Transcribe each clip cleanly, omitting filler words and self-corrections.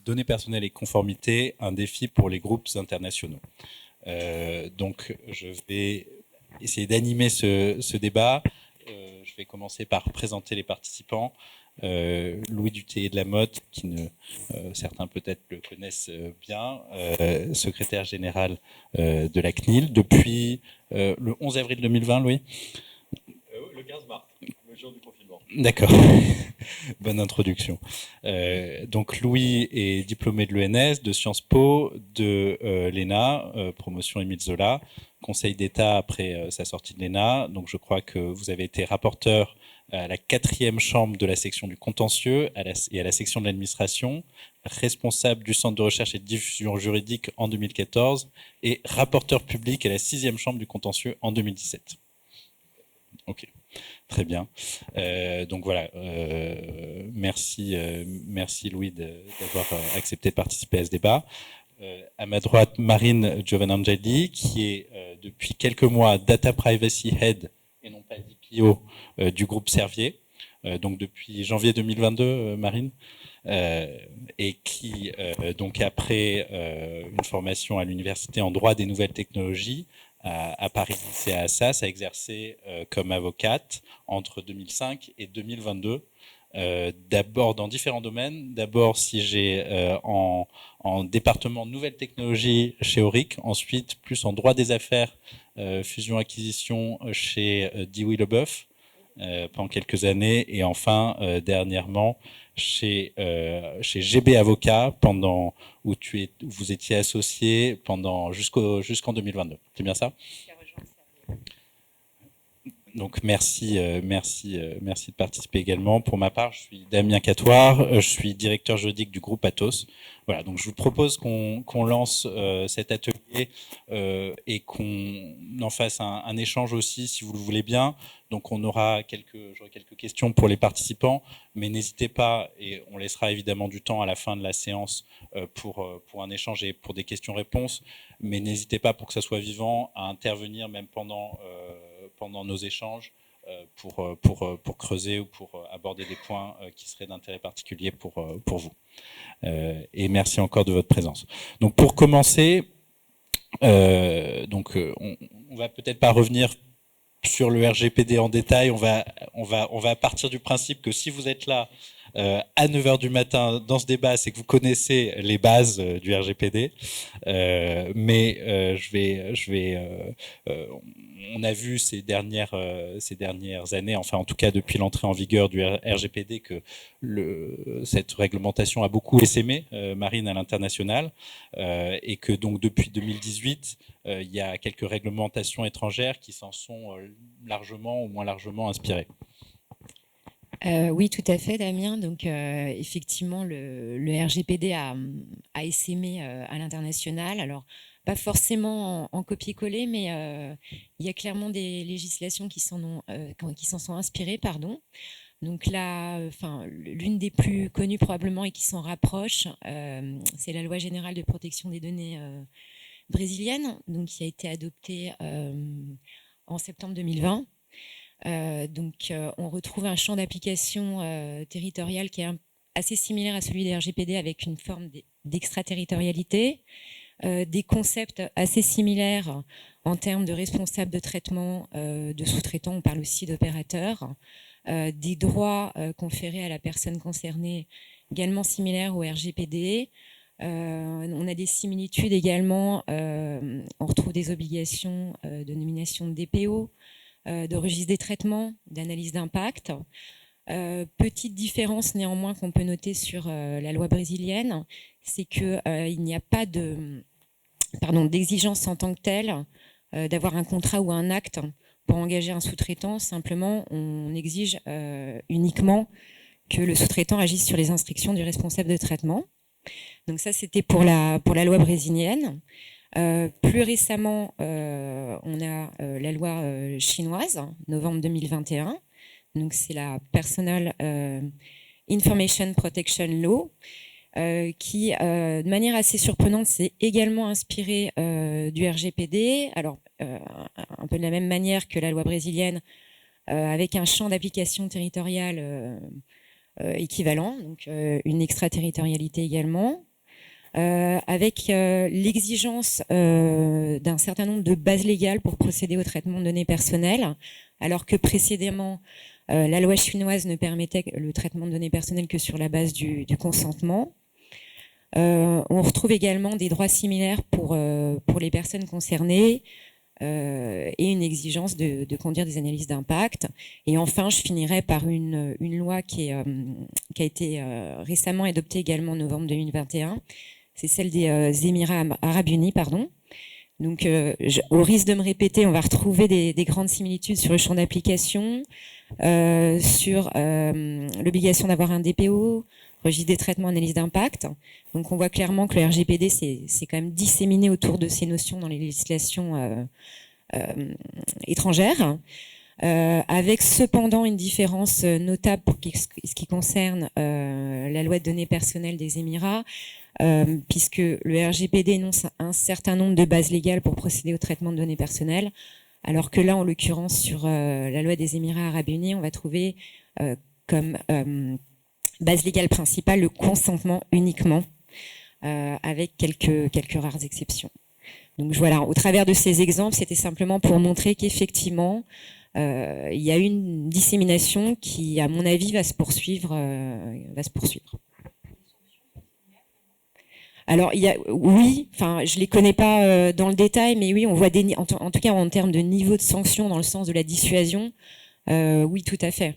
données personnelles et conformité, un défi pour les groupes internationaux. Donc, je vais essayer d'animer ce débat. Je vais commencer par présenter les participants. Louis Dutheillet de la Motte, certains peut-être le connaissent bien, secrétaire général de la CNIL depuis le 11 avril 2020, Louis. Le 15 mars, le jour du confinement. D'accord, bonne introduction. Donc Louis est diplômé de l'ENS, de Sciences Po, de l'ENA, promotion Émile Zola, Conseil d'État après sa sortie de l'ENA. Donc je crois que vous avez été rapporteur à la 4e chambre de la section du contentieux et à la section de l'administration, responsable du centre de recherche et de diffusion juridique en 2014 et rapporteur public à la 6e chambre du contentieux en 2017. Ok. Très bien. Donc voilà, merci Louis d'avoir accepté de participer à ce débat. À ma droite, Marine Giovanangeli, qui est depuis quelques mois Data Privacy Head et non pas DPO du groupe Servier. Donc depuis janvier 2022, Marine. Et qui, donc après une formation à l'université en droit des nouvelles technologies, à Paris lycée à Assas, a exercé comme avocate entre 2005 et 2022. D'abord dans différents domaines. D'abord siégé en département nouvelles technologies chez Auric, ensuite plus en droit des affaires, fusion-acquisition chez Dewey Leboeuf pendant quelques années, et enfin dernièrement chez GB Avocat, où vous étiez associé jusqu'en 2022. C'est bien ça ? Donc merci de participer également. Pour ma part, je suis Damien Catoire, je suis directeur juridique du groupe Atos. Voilà, donc je vous propose qu'on lance cet atelier et qu'on en fasse un échange aussi, si vous le voulez bien. Donc j'aurai quelques questions pour les participants, mais n'hésitez pas, et on laissera évidemment du temps à la fin de la séance pour un échange et pour des questions-réponses, mais n'hésitez pas, pour que ça soit vivant, à intervenir même pendant nos échanges pour creuser ou pour aborder des points qui seraient d'intérêt particulier pour vous. Et merci encore de votre présence. Donc pour commencer, on va peut-être pas revenir sur le RGPD en détail. On va partir du principe que si vous êtes là à 9h du matin dans ce débat, c'est que vous connaissez les bases du RGPD. On a vu ces dernières années, enfin en tout cas depuis l'entrée en vigueur du RGPD, que cette réglementation a beaucoup essaimé, Marine, à l'international, et que donc depuis 2018, il y a quelques réglementations étrangères qui s'en sont largement ou moins largement inspirées. Oui, tout à fait, Damien. Donc, effectivement, le RGPD a essaimé à l'international. Alors, pas forcément en copier-coller, mais il y a clairement des législations qui s'en sont inspirées, pardon. Donc là, l'une des plus connues probablement et qui s'en rapproche, c'est la Loi générale de protection des données brésilienne, donc qui a été adoptée en septembre 2020. On retrouve un champ d'application territorial qui est assez similaire à celui des RGPD, avec une forme d'extraterritorialité, des concepts assez similaires en termes de responsables de traitement, de sous-traitants, on parle aussi d'opérateurs, des droits conférés à la personne concernée également similaires au RGPD. On a des similitudes également, on retrouve des obligations de nomination de DPO, de registre des traitements, d'analyse d'impact. Petite différence néanmoins qu'on peut noter sur la loi brésilienne, c'est qu'il n'y a pas d'exigence en tant que telle d'avoir un contrat ou un acte pour engager un sous-traitant. Simplement, on exige uniquement que le sous-traitant agisse sur les instructions du responsable de traitement. Donc ça, c'était pour la loi brésilienne. Plus récemment, on a la loi chinoise, novembre 2021. Donc c'est la Personal Information Protection Law, qui, de manière assez surprenante, s'est également inspirée du RGPD. Alors, un peu de la même manière que la loi brésilienne, avec un champ d'application territorial équivalent, donc une extraterritorialité également. avec l'exigence d'un certain nombre de bases légales pour procéder au traitement de données personnelles, alors que précédemment, la loi chinoise ne permettait le traitement de données personnelles que sur la base du consentement. On retrouve également des droits similaires pour les personnes concernées, et une exigence de conduire des analyses d'impact. Et enfin, je finirai par une loi qui a été récemment adoptée également en novembre 2021. C'est celle des Émirats arabes unis, pardon. Donc, au risque de me répéter, on va retrouver des grandes similitudes sur le champ d'application, sur l'obligation d'avoir un DPO, registre des traitements, analyse d'impact. Donc, on voit clairement que le RGPD, c'est quand même disséminé autour de ces notions dans les législations étrangères, avec cependant une différence notable pour ce qui concerne la loi de données personnelles des Émirats, puisque le RGPD énonce un certain nombre de bases légales pour procéder au traitement de données personnelles, alors que là, en l'occurrence, sur la loi des Émirats arabes unis, on va trouver comme base légale principale le consentement uniquement, avec quelques rares exceptions. Donc voilà, au travers de ces exemples, c'était simplement pour montrer qu'effectivement, il y a une dissémination qui, à mon avis, va se poursuivre. Alors, oui, enfin, je les connais pas dans le détail, mais oui, on voit en tout cas en termes de niveau de sanction dans le sens de la dissuasion, oui, tout à fait.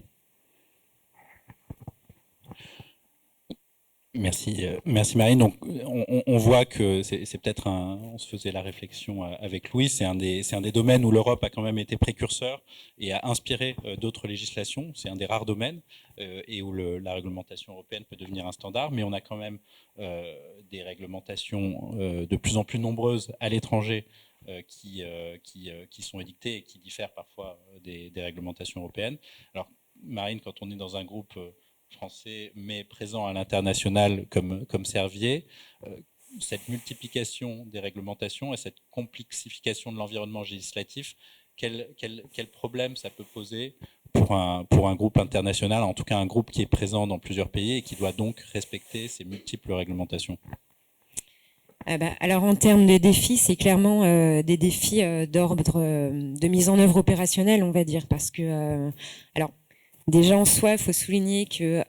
Merci Marine. Donc on voit que c'est peut-être on se faisait la réflexion avec Louis, c'est un des domaines où l'Europe a quand même été précurseur et a inspiré d'autres législations. C'est un des rares domaines et où la réglementation européenne peut devenir un standard, mais on a quand même des réglementations de plus en plus nombreuses à l'étranger qui sont édictées et qui diffèrent parfois des réglementations européennes. Alors Marine, quand on est dans un groupe français, mais présent à l'international comme Servier, cette multiplication des réglementations et cette complexification de l'environnement législatif, quel problème ça peut poser pour un groupe international, en tout cas un groupe qui est présent dans plusieurs pays et qui doit donc respecter ces multiples réglementations? Alors en termes de défis, c'est clairement des défis d'ordre de mise en œuvre opérationnelle, on va dire, parce que alors déjà en soi, il faut souligner que,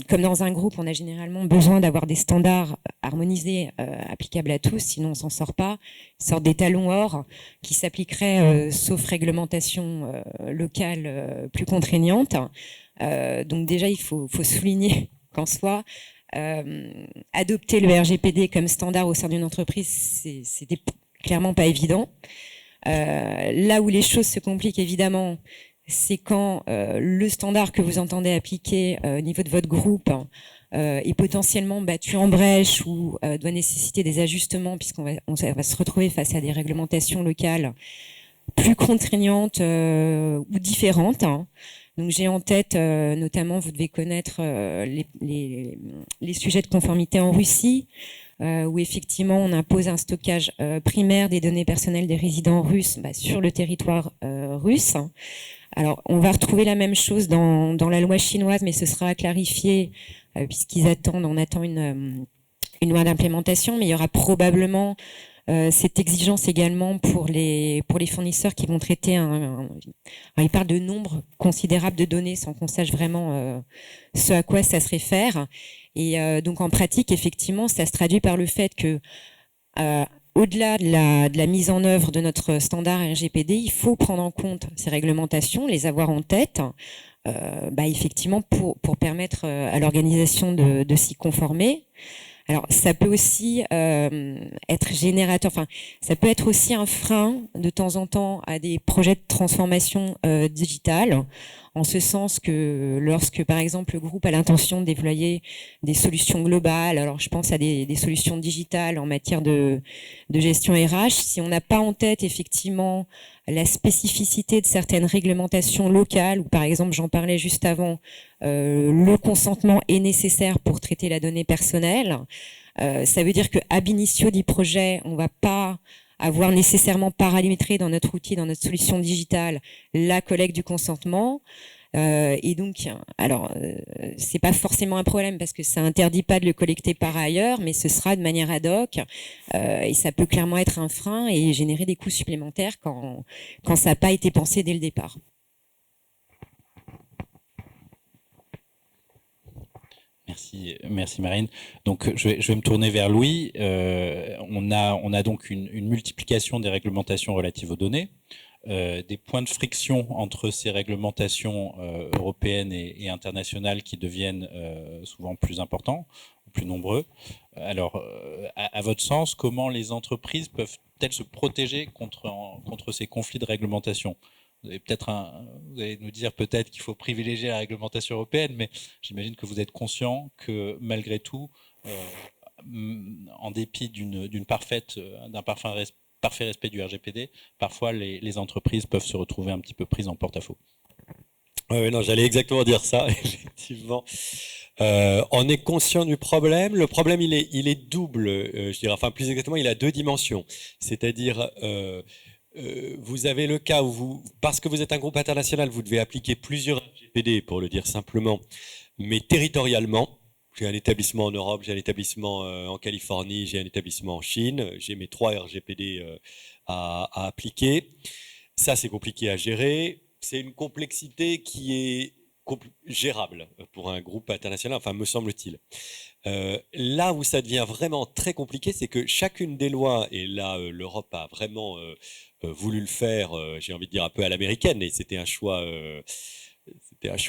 comme dans un groupe, on a généralement besoin d'avoir des standards harmonisés applicables à tous, sinon on s'en sort pas. Une sorte d'étalon or qui s'appliquerait sauf réglementation locale plus contraignante. Donc déjà, il faut souligner qu'en soi, adopter le RGPD comme standard au sein d'une entreprise, c'était clairement pas évident. Là où les choses se compliquent évidemment, c'est quand le standard que vous entendez appliquer au niveau de votre groupe est potentiellement battu en brèche ou doit nécessiter des ajustements, puisqu'on va se retrouver face à des réglementations locales plus contraignantes ou différentes. Donc j'ai en tête, notamment, vous devez connaître les sujets de conformité en Russie, où effectivement on impose un stockage primaire des données personnelles des résidents russes sur le territoire russe. Alors, on va retrouver la même chose dans la loi chinoise, mais ce sera clarifié puisqu'ils attendent, on attend une loi d'implémentation, mais il y aura probablement cette exigence également pour les fournisseurs qui vont traiter ils parlent de nombre considérable de données sans qu'on sache vraiment ce à quoi ça se réfère. Et donc, en pratique, effectivement, ça se traduit par le fait que au-delà de la mise en œuvre de notre standard RGPD, il faut prendre en compte ces réglementations, les avoir en tête, effectivement pour permettre à l'organisation de s'y conformer. Alors, ça peut aussi être générateur, ça peut être aussi un frein de temps en temps à des projets de transformation digitale, en ce sens que lorsque, par exemple, le groupe a l'intention de déployer des solutions globales, alors je pense à des solutions digitales en matière de gestion RH, si on n'a pas en tête effectivement la spécificité de certaines réglementations locales, ou par exemple, j'en parlais juste avant, le consentement est nécessaire pour traiter la donnée personnelle, ça veut dire que ab initio du projet, on va pas avoir nécessairement paramétré dans notre outil, dans notre solution digitale, la collecte du consentement. Et donc, alors, c'est pas forcément un problème parce que ça interdit pas de le collecter par ailleurs, mais ce sera de manière ad hoc et ça peut clairement être un frein et générer des coûts supplémentaires quand ça n'a pas été pensé dès le départ. Merci Marine. Donc je vais me tourner vers Louis. On a donc une multiplication des réglementations relatives aux données, des points de friction entre ces réglementations européennes et internationales qui deviennent souvent plus importants, plus nombreux. Alors, à votre sens, comment les entreprises peuvent-elles se protéger contre ces conflits de réglementation ? Vous allez nous dire peut-être qu'il faut privilégier la réglementation européenne, mais j'imagine que vous êtes conscient que malgré tout, en dépit d'un parfait respect du RGPD, parfois les entreprises peuvent se retrouver un petit peu prises en porte-à-faux. Non, j'allais exactement dire ça, effectivement. On est conscient du problème. Le problème, il est double, je dirais. Enfin, plus exactement, il a deux dimensions. C'est-à-dire, vous avez le cas où parce que vous êtes un groupe international, vous devez appliquer plusieurs RGPD, pour le dire simplement, mais territorialement. J'ai un établissement en Europe, j'ai un établissement en Californie, j'ai un établissement en Chine. J'ai mes 3 RGPD à appliquer. Ça, c'est compliqué à gérer. C'est une complexité qui est gérable pour un groupe international, enfin, me semble-t-il. Là où ça devient vraiment très compliqué, c'est que chacune des lois, et là, l'Europe a vraiment voulu le faire, j'ai envie de dire un peu à l'américaine, et c'était un choix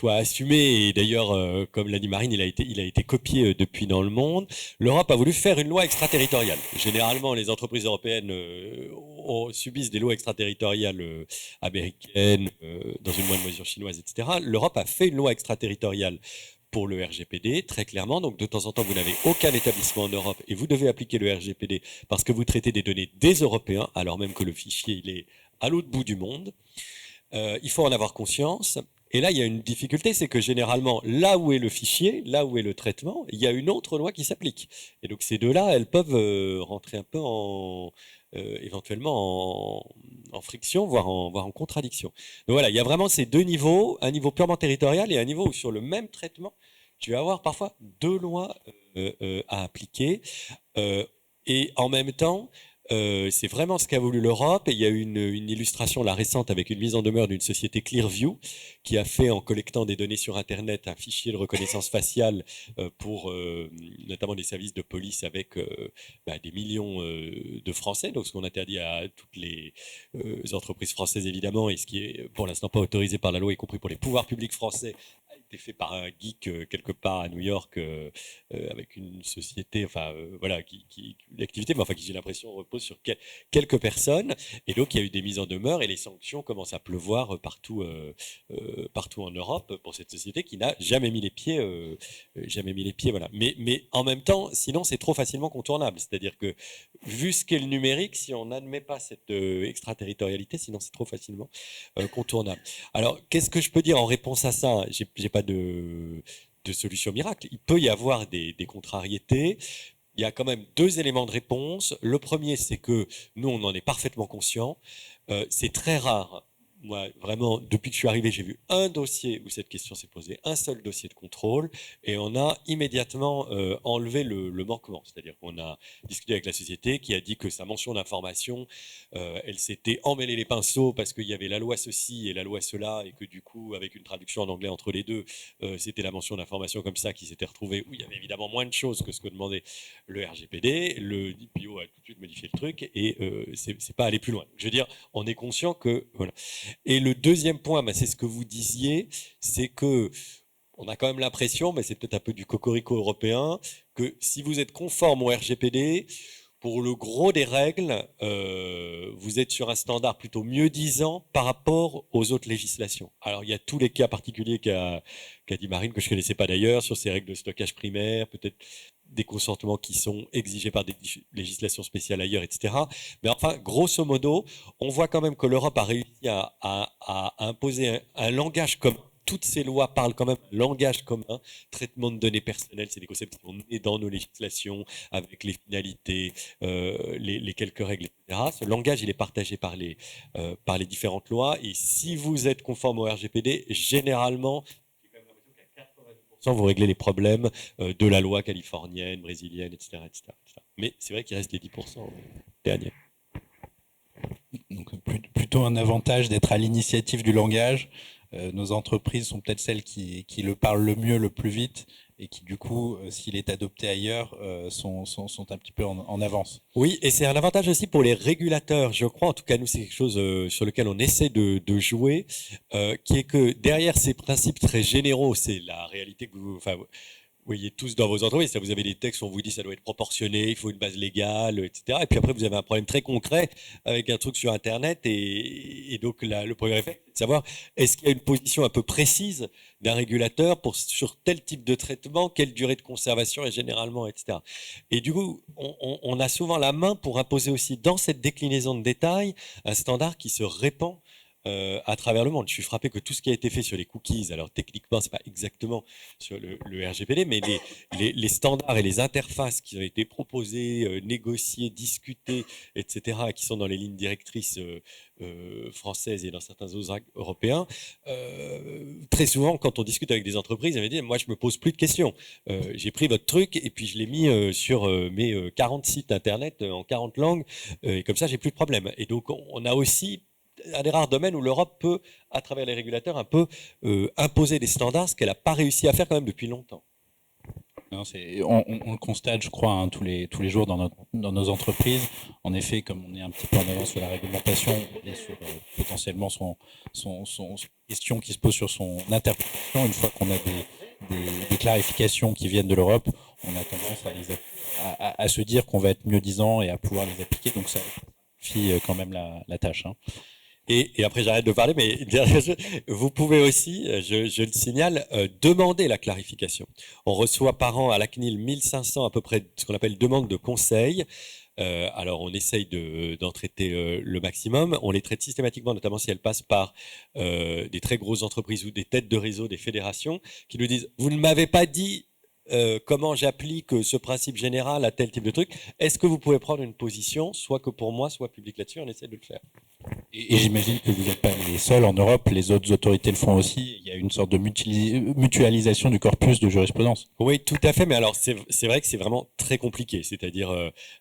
assumé, et d'ailleurs, comme l'a dit Marine, il a été copié depuis dans le monde. L'Europe a voulu faire une loi extraterritoriale. Généralement, les entreprises européennes subissent des lois extraterritoriales américaines, dans une moindre mesure chinoise, etc. L'Europe a fait une loi extraterritoriale pour le RGPD, très clairement. Donc, de temps en temps, vous n'avez aucun établissement en Europe et vous devez appliquer le RGPD parce que vous traitez des données des Européens, alors même que le fichier, il est à l'autre bout du monde. Il faut en avoir conscience. Et là, il y a une difficulté, c'est que généralement, là où est le fichier, là où est le traitement, il y a une autre loi qui s'applique. Et donc, ces deux-là, elles peuvent rentrer un peu éventuellement en friction, voire en contradiction. Donc voilà, il y a vraiment ces deux niveaux, un niveau purement territorial et un niveau où sur le même traitement, tu vas avoir parfois deux lois à appliquer. Et en même temps, c'est vraiment ce qu'a voulu l'Europe, et il y a eu une illustration là récente avec une mise en demeure d'une société Clearview qui a fait, en collectant des données sur Internet, un fichier de reconnaissance faciale pour notamment des services de police avec des millions de Français, donc ce qu'on interdit à toutes les entreprises françaises évidemment, et ce qui est pour l'instant pas autorisé par la loi, y compris pour les pouvoirs publics français, a été fait par un geek quelque part à New York avec une société, voilà, l'activité, mais enfin qui, j'ai l'impression, repose sur quelques personnes. Et donc il y a eu des mises en demeure et les sanctions commencent à pleuvoir partout en Europe pour cette société qui n'a jamais mis les pieds, voilà. Mais en même temps, sinon c'est trop facilement contournable. C'est-à-dire que vu ce qu'est le numérique, si on n'admet pas cette extraterritorialité, sinon c'est trop facilement contournable. Alors qu'est-ce que je peux dire en réponse à ça? J'ai pas de solution miracle. Il peut y avoir des contrariétés. Il y a quand même deux éléments de réponse. Le premier, c'est que nous, on en est parfaitement conscient. C'est très rare. Moi, vraiment, depuis que je suis arrivé, j'ai vu un dossier où cette question s'est posée, un seul dossier de contrôle, et on a immédiatement enlevé le manquement. C'est-à-dire qu'on a discuté avec la société qui a dit que sa mention d'information, elle s'était emmêlée les pinceaux parce qu'il y avait la loi ceci et la loi cela, et que du coup, avec une traduction en anglais entre les deux, c'était la mention d'information comme ça qui s'était retrouvée, où il y avait évidemment moins de choses que ce que demandait le RGPD. Le DPO a tout de suite modifié le truc, et c'est pas aller plus loin. Je veux dire, on est conscient que... Voilà. Et le deuxième point, c'est ce que vous disiez, c'est que on a quand même l'impression, mais c'est peut-être un peu du cocorico européen, que si vous êtes conforme au RGPD, pour le gros des règles, vous êtes sur un standard plutôt mieux-disant par rapport aux autres législations. Alors, il y a tous les cas particuliers qu'a dit Marine, que je ne connaissais pas d'ailleurs, sur ces règles de stockage primaire, peut-être des consentements qui sont exigés par des législations spéciales ailleurs, etc. Mais enfin, grosso modo, on voit quand même que l'Europe a réussi à imposer un langage commun toutes ces lois parlent quand même un langage commun. Traitement de données personnelles, c'est des concepts qui sont nés dans nos législations avec les finalités, les quelques règles, etc. Ce langage, il est partagé par les différentes lois. Et si vous êtes conforme au RGPD, généralement, j'ai quand même l'impression qu'à 90%, vous réglez les problèmes de la loi californienne, brésilienne, etc. etc. Mais c'est vrai qu'il reste les 10% derniers. Donc, plutôt un avantage d'être à l'initiative du langage. Nos entreprises sont peut-être celles qui le parlent le mieux, le plus vite, et qui, du coup, s'il est adopté ailleurs, sont un petit peu en avance. Oui, et c'est un avantage aussi pour les régulateurs, je crois. En tout cas, nous, c'est quelque chose sur lequel on essaie de jouer, qui est que derrière ces principes très généraux, c'est la réalité que vous voyez tous dans vos entreprises. Vous avez des textes où on vous dit ça doit être proportionné, il faut une base légale, etc. Et puis après, vous avez un problème très concret avec un truc sur Internet. Et donc, le premier effet, c'est de savoir est-ce qu'il y a une position un peu précise d'un régulateur sur tel type de traitement, quelle durée de conservation est généralement, etc. Et du coup, on a souvent la main pour imposer aussi dans cette déclinaison de détails un standard qui se répand à travers le monde. Je suis frappé que tout ce qui a été fait sur les cookies, alors techniquement, c'est pas exactement sur le RGPD, mais les standards et les interfaces qui ont été proposés, négociés, discutés, etc., qui sont dans les lignes directrices françaises et dans certains autres européens, très souvent, quand on discute avec des entreprises, ils me disent, moi, je me pose plus de questions. J'ai pris votre truc et puis je l'ai mis sur mes 40 sites Internet en 40 langues, et comme ça, j'ai plus de problème. Et donc, on a aussi un des rares domaines où l'Europe peut, à travers les régulateurs, un peu imposer des standards, ce qu'elle n'a pas réussi à faire quand même depuis longtemps. Non, on le constate, je crois, hein, tous les jours dans nos entreprises. En effet, comme on est un petit peu en avance sur la réglementation et sur potentiellement son question qui se pose sur son interprétation, une fois qu'on a des clarifications qui viennent de l'Europe, on a tendance à se dire qu'on va être mieux disant et à pouvoir les appliquer. Donc ça simplifie quand même la tâche. Hein. Et après, j'arrête de parler, mais vous pouvez aussi, je le signale, demander la clarification. On reçoit par an à la CNIL 1500 à peu près ce qu'on appelle demande de conseil. Alors, on essaye d'en traiter le maximum. On les traite systématiquement, notamment si elles passent par des très grosses entreprises ou des têtes de réseau, des fédérations, qui nous disent « Vous ne m'avez pas dit comment j'applique ce principe général à tel type de truc. Est-ce que vous pouvez prendre une position, soit que pour moi, soit publique là-dessus ?» On essaie de le faire. Et j'imagine que vous n'êtes pas les seuls en Europe, les autres autorités le font aussi. Il y a une sorte de mutualisation du corpus de jurisprudence. Oui, tout à fait, mais alors c'est vrai que c'est vraiment très compliqué. C'est-à-dire,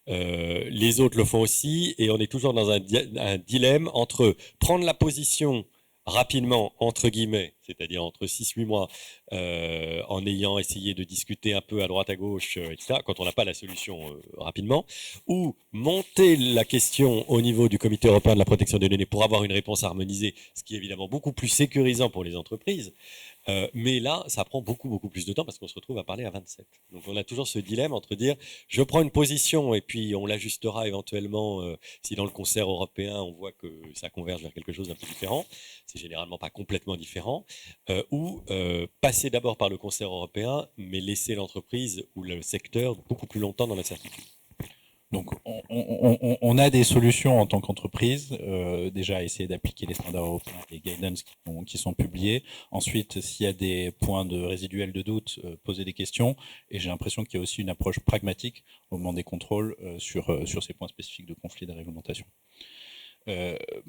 les autres le font aussi, et on est toujours dans un dilemme entre prendre la position rapidement, entre guillemets, c'est-à-dire entre 6-8 mois, en ayant essayé de discuter un peu à droite, à gauche, etc., quand on n'a pas la solution rapidement, ou monter la question au niveau du Comité européen de la protection des données pour avoir une réponse harmonisée, ce qui est évidemment beaucoup plus sécurisant pour les entreprises. Mais là, ça prend beaucoup, beaucoup plus de temps parce qu'on se retrouve à parler à 27. Donc on a toujours ce dilemme entre dire je prends une position et puis on l'ajustera éventuellement si dans le concert européen on voit que ça converge vers quelque chose d'un peu différent. C'est généralement pas complètement différent. Ou passer d'abord par le concert européen mais laisser l'entreprise ou le secteur beaucoup plus longtemps dans l'incertitude. Donc, on a des solutions en tant qu'entreprise. Déjà, essayer d'appliquer les standards européens, les guidance qui sont publiés. Ensuite, s'il y a des points de résiduels de doute, poser des questions. Et j'ai l'impression qu'il y a aussi une approche pragmatique au moment des contrôles sur ces points spécifiques de conflit de réglementation.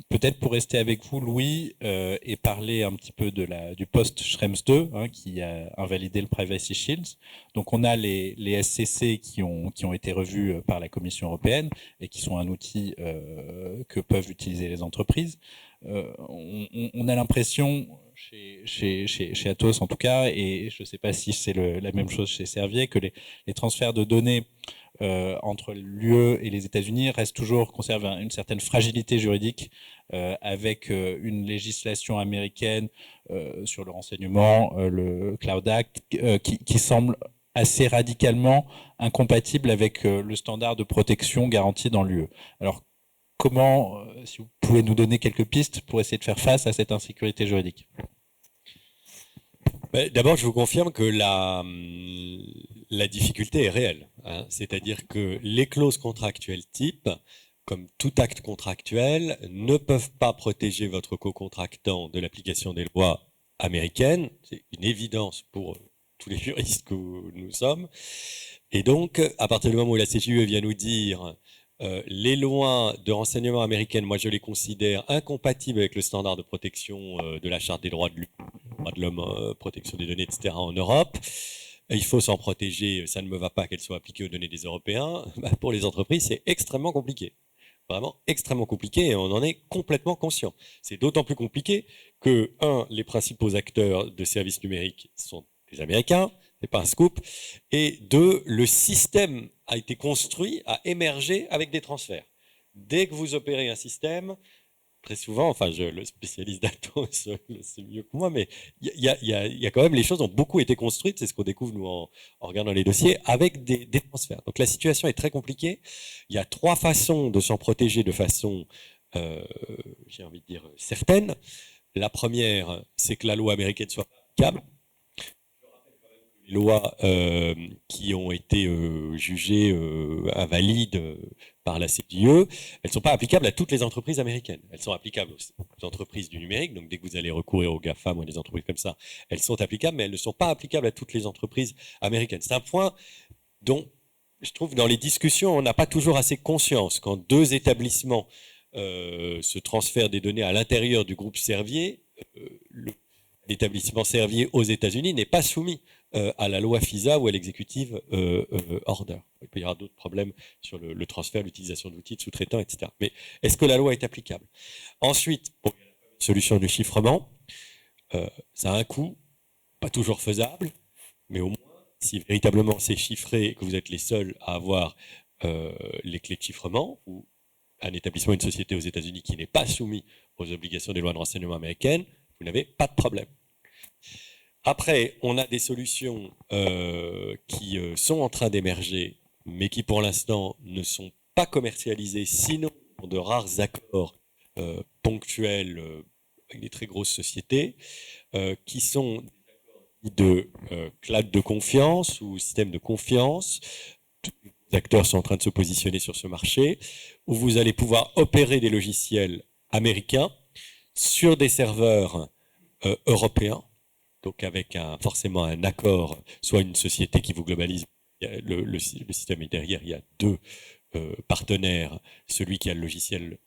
Peut-être pour rester avec vous, Louis, et parler un petit peu du post-Schrems 2, hein, qui a invalidé le Privacy Shields. Donc, on a les SCC qui ont été revus par la Commission européenne et qui sont un outil que peuvent utiliser les entreprises. On a l'impression, chez Atos en tout cas, et je ne sais pas si c'est la même chose chez Servier, que les transferts de données entre l'UE et les États-Unis conservent une certaine fragilité juridique avec une législation américaine sur le renseignement, le Cloud Act, qui semble assez radicalement incompatible avec le standard de protection garanti dans l'UE. Alors, comment, si vous pouvez nous donner quelques pistes pour essayer de faire face à cette insécurité juridique? D'abord, je vous confirme que la difficulté est réelle. Hein. C'est-à-dire que les clauses contractuelles type, comme tout acte contractuel, ne peuvent pas protéger votre co-contractant de l'application des lois américaine. C'est une évidence pour tous les juristes que nous sommes. Et donc, à partir du moment où la CJUE vient nous dire les lois de renseignement américaines, moi je les considère incompatibles avec le standard de protection de la Charte des droits de l'homme, protection des données, etc. en Europe. Il faut s'en protéger, ça ne me va pas qu'elles soient appliquées aux données des Européens. Pour les entreprises, c'est extrêmement compliqué. Vraiment extrêmement compliqué et on en est complètement conscient. C'est d'autant plus compliqué que, les principaux acteurs de services numériques sont les Américains, c'est pas un scoop, et deux, le système a été construit, a émergé avec des transferts. Dès que vous opérez un système, très souvent, enfin, le spécialiste d'Atos le sait mieux que moi, mais il y a quand même, les choses ont beaucoup été construites, c'est ce qu'on découvre nous en regardant les dossiers, avec des transferts. Donc la situation est très compliquée. Il y a 3 façons de s'en protéger de façon, j'ai envie de dire, certaine. La première, c'est que la loi américaine soit applicable. Les lois qui ont été jugées invalides par la CJUE, elles ne sont pas applicables à toutes les entreprises américaines. Elles sont applicables aux entreprises du numérique. Donc, dès que vous allez recourir aux GAFAM ou à des entreprises comme ça, elles sont applicables, mais elles ne sont pas applicables à toutes les entreprises américaines. C'est un point dont, je trouve, dans les discussions, on n'a pas toujours assez conscience. Quand 2 établissements se transfèrent des données à l'intérieur du groupe Servier, l'établissement Servier aux États-Unis n'est pas soumis à la loi FISA ou à l'executive order. Il peut y avoir d'autres problèmes sur le transfert, l'utilisation d'outils de sous-traitants, etc. Mais est-ce que la loi est applicable? Ensuite, pour une solution de chiffrement, ça a un coût, pas toujours faisable, mais au moins, si véritablement c'est chiffré et que vous êtes les seuls à avoir les clés de chiffrement, ou un établissement, une société aux États-Unis qui n'est pas soumis aux obligations des lois de renseignement américaines, vous n'avez pas de problème. Après, on a des solutions qui sont en train d'émerger, mais qui pour l'instant ne sont pas commercialisées, sinon de rares accords ponctuels avec des très grosses sociétés, qui sont de cloud de confiance ou système de confiance. Tous les acteurs sont en train de se positionner sur ce marché, où vous allez pouvoir opérer des logiciels américains sur des serveurs européens, donc avec forcément un accord, soit une société qui vous globalise. Le système est derrière, il y a 2 partenaires, celui qui a le logiciel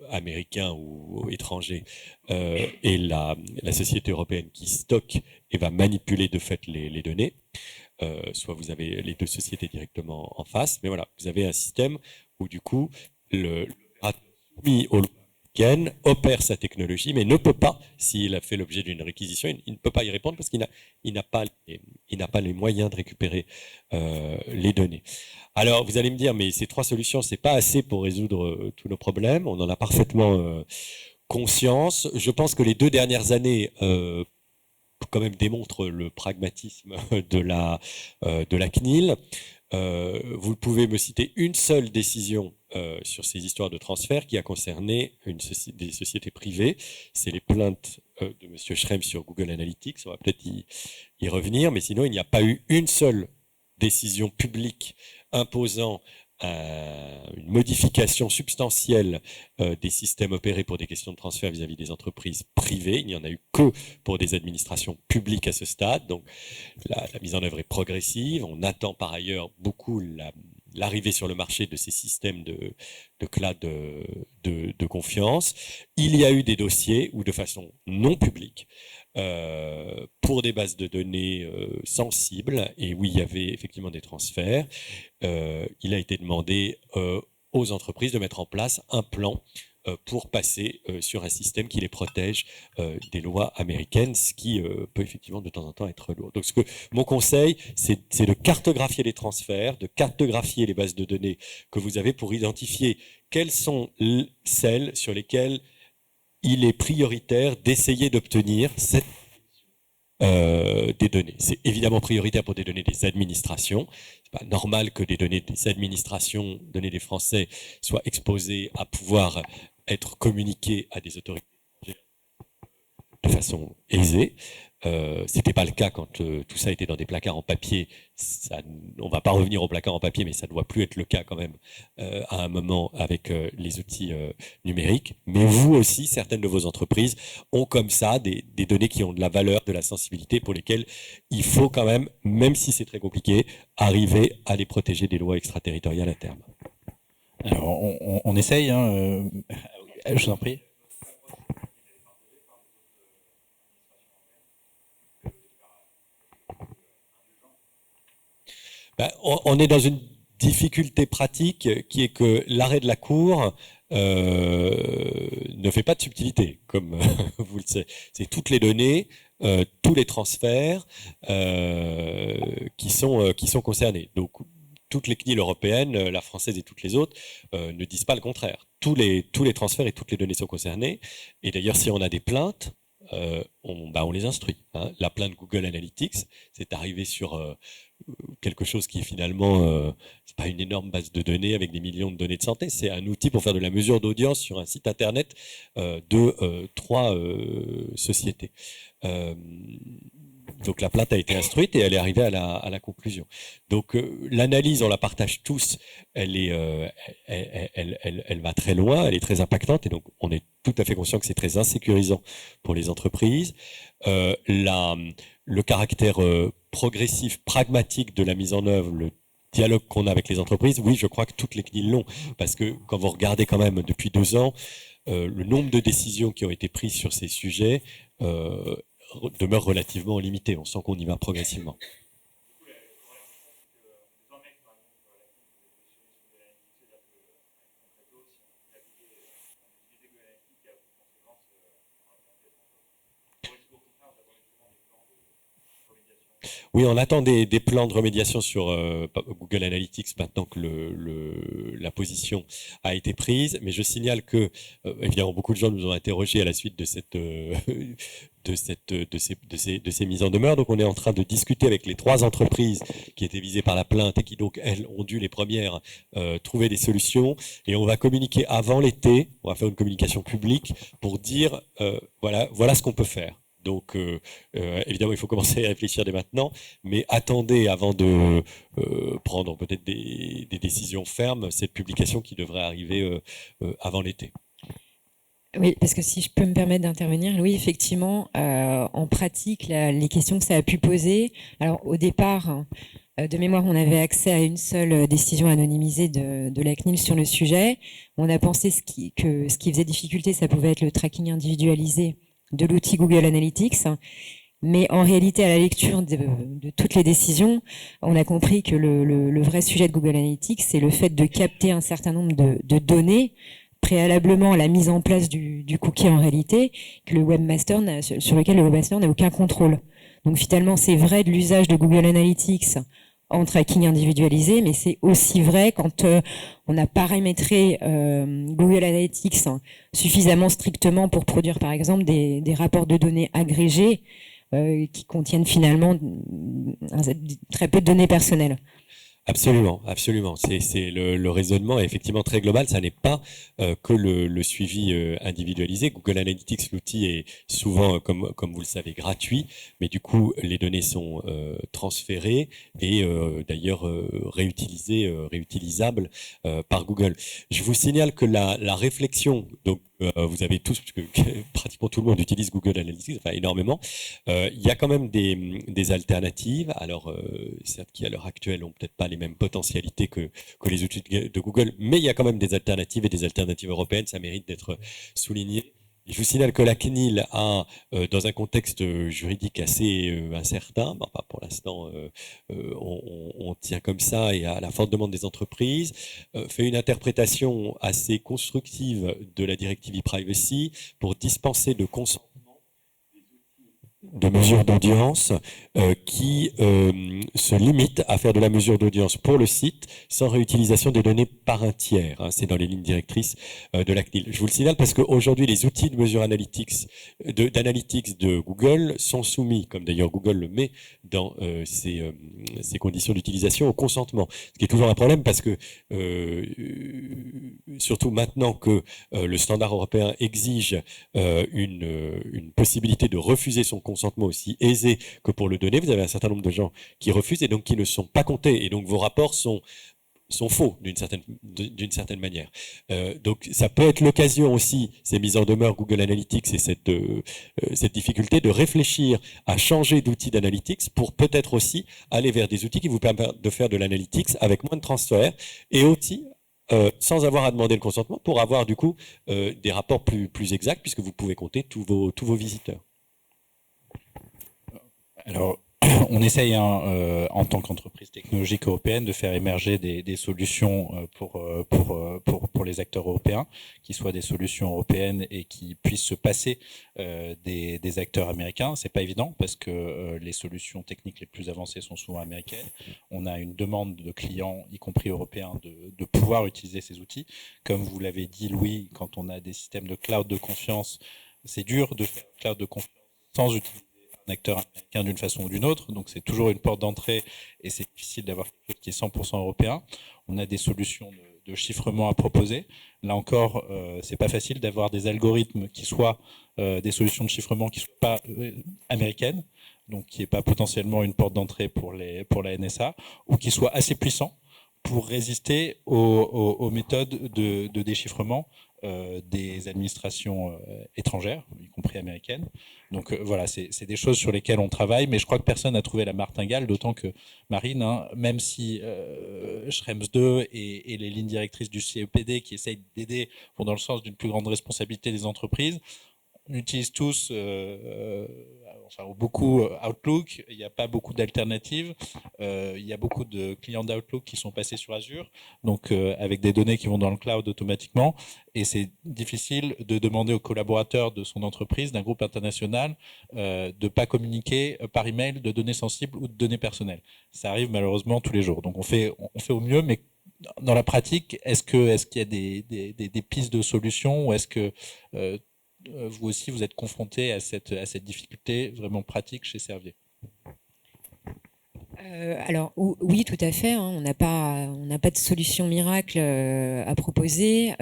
américain ou étranger et la société européenne qui stocke et va manipuler de fait les données. Soit vous avez les 2 sociétés directement en face, mais voilà, vous avez un système où du coup l'opérateur soumis aux opère sa technologie, mais ne peut pas, s'il a fait l'objet d'une réquisition, il ne peut pas y répondre parce qu'il n'a pas les moyens de récupérer les données. Alors, vous allez me dire, mais ces 3 solutions, c'est pas assez pour résoudre tous nos problèmes. On en a parfaitement conscience. Je pense que les 2 dernières années quand même démontrent le pragmatisme de la CNIL. Vous pouvez me citer une seule décision sur ces histoires de transfert qui a concerné des sociétés privées. C'est les plaintes de M. Schrems sur Google Analytics. On va peut-être y revenir, mais sinon, il n'y a pas eu une seule décision publique imposant une modification substantielle des systèmes opérés pour des questions de transfert vis-à-vis des entreprises privées. Il n'y en a eu que pour des administrations publiques à ce stade. Donc, la mise en œuvre est progressive. On attend par ailleurs beaucoup l'arrivée sur le marché de ces systèmes de cloud de confiance. Il y a eu des dossiers où, de façon non publique, pour des bases de données sensibles, et où il y avait effectivement des transferts, il a été demandé aux entreprises de mettre en place un plan pour passer sur un système qui les protège des lois américaines, ce qui peut effectivement de temps en temps être lourd. Donc mon conseil, c'est de cartographier les transferts, de cartographier les bases de données que vous avez pour identifier quelles sont celles sur lesquelles il est prioritaire d'essayer d'obtenir des données. C'est évidemment prioritaire pour des données des administrations. C'est pas normal que des données des administrations, données des Français, soient exposées à pouvoir être communiquées à des autorités de façon aisée. C'était pas le cas quand tout ça était dans des placards en papier. On va pas revenir aux placards en papier, mais ça doit plus être le cas quand même à un moment avec les outils numériques. Mais vous aussi, certaines de vos entreprises ont comme ça des données qui ont de la valeur, de la sensibilité, pour lesquelles il faut quand même si c'est très compliqué, arriver à les protéger des lois extraterritoriales à terme. Alors, on essaye, hein, je vous en prie. On est dans une difficulté pratique qui est que l'arrêt de la Cour ne fait pas de subtilité, comme vous le savez. C'est toutes les données, tous les transferts qui sont concernés. Donc, toutes les CNIL européennes, la française et toutes les autres, ne disent pas le contraire. Tous les transferts et toutes les données sont concernés. Et d'ailleurs, si on a des plaintes, on les instruit. Hein. La plainte Google Analytics, c'est arrivé sur quelque chose qui est finalement, c'est pas une énorme base de données avec des millions de données de santé, c'est un outil pour faire de la mesure d'audience sur un site internet de 3 sociétés. Donc la plainte a été instruite et elle est arrivée à la conclusion. Donc l'analyse, on la partage tous, elle va très loin, elle est très impactante et donc on est tout à fait conscient que c'est très insécurisant pour les entreprises. Le caractère progressif, pragmatique de la mise en œuvre, le dialogue qu'on a avec les entreprises, oui, je crois que toutes les CNIL l'ont, parce que quand vous regardez quand même depuis 2 ans, le nombre de décisions qui ont été prises sur ces sujets demeure relativement limité. On sent qu'on y va progressivement. Oui, on attend des plans de remédiation sur Google Analytics maintenant que la position a été prise. Mais je signale que, évidemment, beaucoup de gens nous ont interrogés à la suite de ces mises en demeure. Donc, on est en train de discuter avec les 3 entreprises qui étaient visées par la plainte et qui, donc, elles, ont dû les premières trouver des solutions. Et on va communiquer avant l'été. On va faire une communication publique pour dire, voilà ce qu'on peut faire. Donc, évidemment, il faut commencer à réfléchir dès maintenant, mais attendez avant de prendre peut-être des décisions fermes, cette publication qui devrait arriver avant l'été. Oui, parce que si je peux me permettre d'intervenir, oui, effectivement, en pratique, les questions que ça a pu poser, alors au départ, de mémoire, on avait accès à une seule décision anonymisée de la CNIL sur le sujet. On a pensé que ce qui faisait difficulté, ça pouvait être le tracking individualisé de l'outil Google Analytics. Mais en réalité, à la lecture de toutes les décisions, on a compris que le vrai sujet de Google Analytics, c'est le fait de capter un certain nombre de données préalablement à la mise en place du cookie en réalité, sur lequel le webmaster n'a aucun contrôle. Donc finalement, c'est vrai de l'usage de Google Analytics en tracking individualisé, mais c'est aussi vrai quand on a paramétré Google Analytics suffisamment strictement pour produire par exemple des rapports de données agrégés qui contiennent finalement très peu de données personnelles. Absolument, absolument. C'est le raisonnement est effectivement très global. Ça n'est pas que le suivi individualisé. Google Analytics, l'outil est souvent, comme vous le savez, gratuit, mais du coup, les données sont transférées et d'ailleurs réutilisables par Google. Je vous signale que la réflexion, donc vous avez tous, parce que pratiquement tout le monde utilise Google Analytics, enfin énormément. Il y a quand même des alternatives. Alors, certes, qui à l'heure actuelle ont peut-être pas les mêmes potentialités que les outils de Google, mais il y a quand même des alternatives et des alternatives européennes. Ça mérite d'être souligné. Je vous signale que la CNIL a, dans un contexte juridique assez incertain, enfin, pour l'instant, on tient comme ça et à la forte demande des entreprises, fait une interprétation assez constructive de la directive e-privacy pour dispenser de consentement de mesures d'audience qui se limitent à faire de la mesure d'audience pour le site sans réutilisation des données par un tiers. Hein, c'est dans les lignes directrices de la CNIL. Je vous le signale parce qu'aujourd'hui, les outils de mesure d'analytics de Google sont soumis, comme d'ailleurs Google le met dans ses conditions d'utilisation, au consentement. Ce qui est toujours un problème parce que, surtout maintenant que le standard européen exige une possibilité de refuser son consentement aussi aisé que pour le donner. Vous avez un certain nombre de gens qui refusent et donc qui ne sont pas comptés. Et donc vos rapports sont faux d'une certaine manière. Donc ça peut être l'occasion aussi, ces mises en demeure Google Analytics et cette difficulté de réfléchir à changer d'outil d'analytics pour peut-être aussi aller vers des outils qui vous permettent de faire de l'analytics avec moins de transferts et aussi sans avoir à demander le consentement pour avoir du coup des rapports plus exacts puisque vous pouvez compter tous vos visiteurs. Alors, on essaye en tant qu'entreprise technologique européenne de faire émerger des solutions pour les acteurs européens, qui soient des solutions européennes et qui puissent se passer des acteurs américains. C'est pas évident parce que les solutions techniques les plus avancées sont souvent américaines. On a une demande de clients, y compris européens, de pouvoir utiliser ces outils. Comme vous l'avez dit, Louis, quand on a des systèmes de cloud de confiance, c'est dur de faire cloud de confiance sans utiliser un acteur américain d'une façon ou d'une autre, donc c'est toujours une porte d'entrée et c'est difficile d'avoir quelque chose qui est 100% européen. On a des solutions de chiffrement à proposer. Là encore, c'est pas facile d'avoir des algorithmes qui soient des solutions de chiffrement qui soient pas américaines, donc qui n'est pas potentiellement une porte d'entrée pour la NSA, ou qui soient assez puissants pour résister aux méthodes de déchiffrement des administrations étrangères, y compris américaines. Donc voilà, c'est des choses sur lesquelles on travaille, mais je crois que personne n'a trouvé la martingale, d'autant que Marine, même si Schrems 2 et les lignes directrices du CEPD qui essayent d'aider vont dans le sens d'une plus grande responsabilité des entreprises, on utilise tous, beaucoup Outlook, il n'y a pas beaucoup d'alternatives, il y a beaucoup de clients d'Outlook qui sont passés sur Azure, donc avec des données qui vont dans le cloud automatiquement, et c'est difficile de demander aux collaborateurs de son entreprise, d'un groupe international, de ne pas communiquer par email de données sensibles ou de données personnelles. Ça arrive malheureusement tous les jours, donc on fait au mieux, mais dans la pratique, est-ce qu'il y a des pistes de solutions, ou est-ce que vous aussi, vous êtes confronté à cette difficulté vraiment pratique chez Servier? Alors oui, tout à fait. On n'a pas de solution miracle à proposer.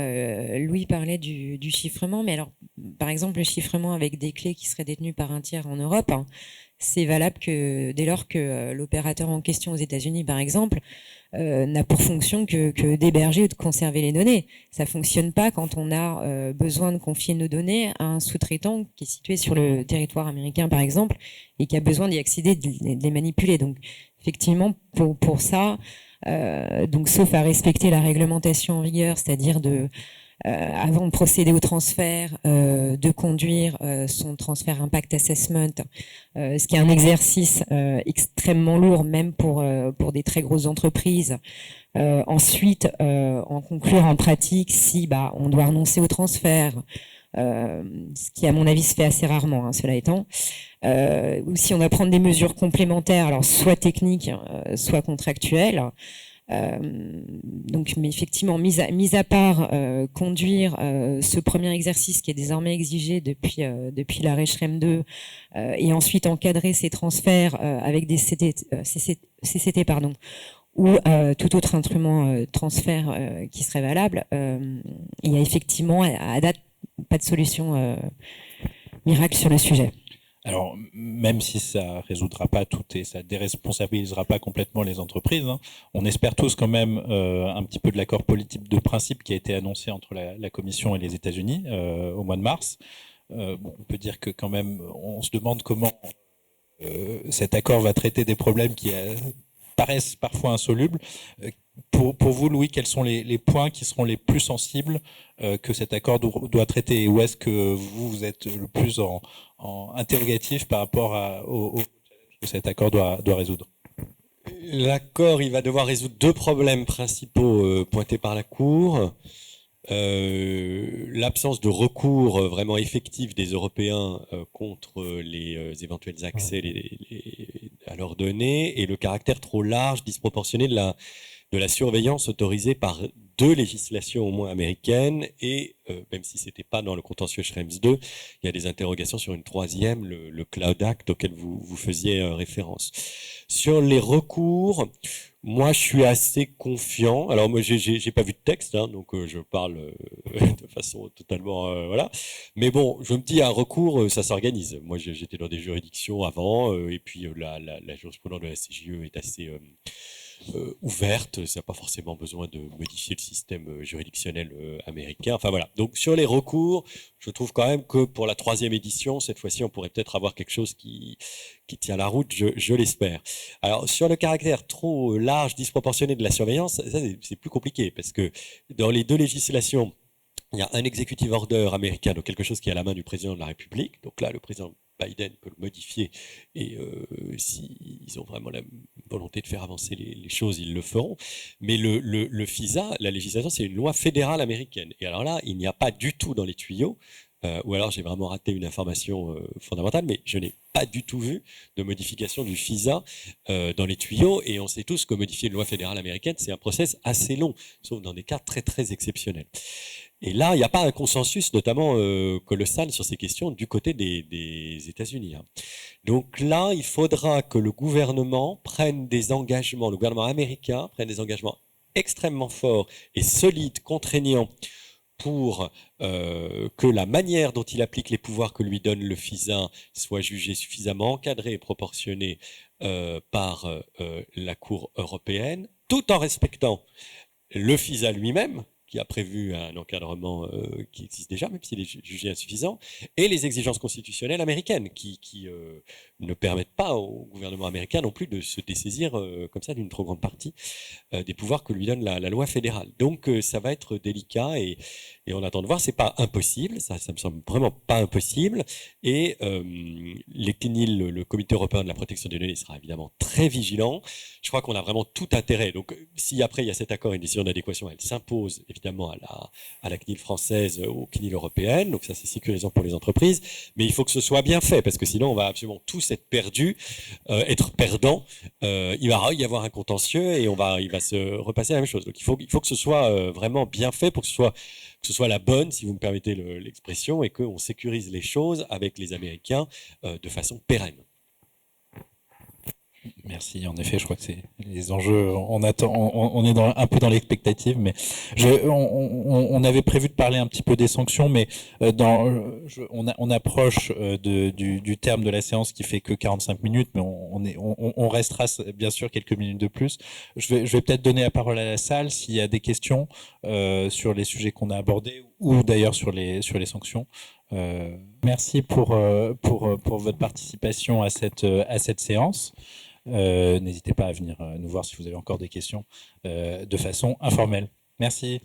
Louis parlait du chiffrement, mais alors par exemple le chiffrement avec des clés qui seraient détenues par un tiers en Europe, c'est valable que dès lors que l'opérateur en question aux États-Unis, par exemple, n'a pour fonction que d'héberger ou de conserver les données. Ça fonctionne pas quand on a besoin de confier nos données à un sous-traitant qui est situé sur le territoire américain, par exemple, et qui a besoin d'y accéder, de les manipuler. Donc, effectivement, pour ça, donc sauf à respecter la réglementation en vigueur, c'est-à-dire avant de procéder au transfert, de conduire son transfert impact assessment, ce qui est un exercice extrêmement lourd, même pour des très grosses entreprises. Ensuite, en conclure en pratique si on doit renoncer au transfert, ce qui à mon avis se fait assez rarement, cela étant, ou si on doit prendre des mesures complémentaires, alors soit techniques, soit contractuelles. Donc, mais effectivement, mis à part conduire ce premier exercice qui est désormais exigé depuis l'arrêt Schrems 2, et ensuite encadrer ces transferts avec des CCT, ou tout autre instrument transfert qui serait valable, il y a effectivement à date pas de solution miracle sur le sujet. Alors, même si ça résoudra pas tout et ça déresponsabilisera pas complètement les entreprises, on espère tous quand même un petit peu de l'accord politique de principe qui a été annoncé entre la Commission et les États-Unis au mois de mars. On peut dire que quand même, on se demande comment cet accord va traiter des problèmes qui paraissent parfois insolubles. Pour vous, Louis, quels sont les points qui seront les plus sensibles que cet accord doit traiter, et où est-ce que vous êtes le plus en interrogatif par rapport au challenge que cet accord doit résoudre? L'accord, il va devoir résoudre deux problèmes principaux pointés par la Cour. L'absence de recours vraiment effectif des Européens contre les éventuels accès à leurs données, et le caractère trop large, disproportionné de la surveillance autorisée par deux législations au moins américaines et même si c'était pas dans le contentieux Schrems 2, il y a des interrogations sur une troisième, le Cloud Act auquel vous faisiez référence. Sur les recours, moi je suis assez confiant. Alors moi j'ai pas vu de texte, hein, donc je parle de façon totalement voilà. Mais bon, je me dis un recours, ça s'organise. Moi j'étais dans des juridictions avant et puis la jurisprudence de la CJE est assez ouverte, ça n'a pas forcément besoin de modifier le système juridictionnel américain. Enfin voilà. Donc sur les recours, je trouve quand même que pour la 3e édition, cette fois-ci, on pourrait peut-être avoir quelque chose qui tient la route, je l'espère. Alors sur le caractère trop large, disproportionné de la surveillance, ça c'est plus compliqué parce que dans les deux législations, il y a un executive order américain, donc quelque chose qui est à la main du président de la République. Donc là, le président Biden peut le modifier et s'ils ont vraiment la volonté de faire avancer les choses, ils le feront. Mais le FISA, la législation, c'est une loi fédérale américaine. Et alors là, il n'y a pas du tout dans les tuyaux, ou alors j'ai vraiment raté une information fondamentale, mais je n'ai pas du tout vu de modification du FISA dans les tuyaux. Et on sait tous que modifier une loi fédérale américaine, c'est un process assez long, sauf dans des cas très très exceptionnels. Et là, il n'y a pas un consensus, notamment colossal, sur ces questions du côté des États-Unis. Hein. Donc là, il faudra que le gouvernement prenne des engagements, le gouvernement américain prenne des engagements extrêmement forts et solides, contraignants, pour que la manière dont il applique les pouvoirs que lui donne le FISA soit jugée suffisamment encadrée et proportionnée par la Cour européenne, tout en respectant le FISA lui-même, qui a prévu un encadrement qui existe déjà, même s'il est jugé insuffisant, et les exigences constitutionnelles américaines qui ne permettent pas au gouvernement américain non plus de se dessaisir comme ça d'une trop grande partie des pouvoirs que lui donne la loi fédérale. Donc ça va être délicat et on attend de voir. C'est pas impossible, ça me semble vraiment pas impossible. Et les CNIL, le Comité européen de la protection des données, sera évidemment très vigilant. Je crois qu'on a vraiment tout intérêt. Donc si après il y a cet accord et une décision d'adéquation, elle s'impose évidemment à la CNIL française, aux CNIL européennes. Donc ça c'est sécurisant pour les entreprises. Mais il faut que ce soit bien fait parce que sinon on va absolument tous être perdus, être perdants. Il va y avoir un contentieux et il va se repasser la même chose. Donc il faut que ce soit vraiment bien fait pour que ce soit la bonne, si vous me permettez l'expression, et qu'on sécurise les choses avec les Américains de façon pérenne. Merci. En effet, je crois que c'est les enjeux. On est un peu dans l'expectative, mais on avait prévu de parler un petit peu des sanctions, mais on approche du terme de la séance qui fait que 45 minutes, mais on restera bien sûr quelques minutes de plus. Je vais peut-être donner la parole à la salle s'il y a des questions sur les sujets qu'on a abordés ou d'ailleurs sur les sanctions. Merci pour votre participation à cette séance. N'hésitez pas à venir nous voir si vous avez encore des questions de façon informelle. Merci.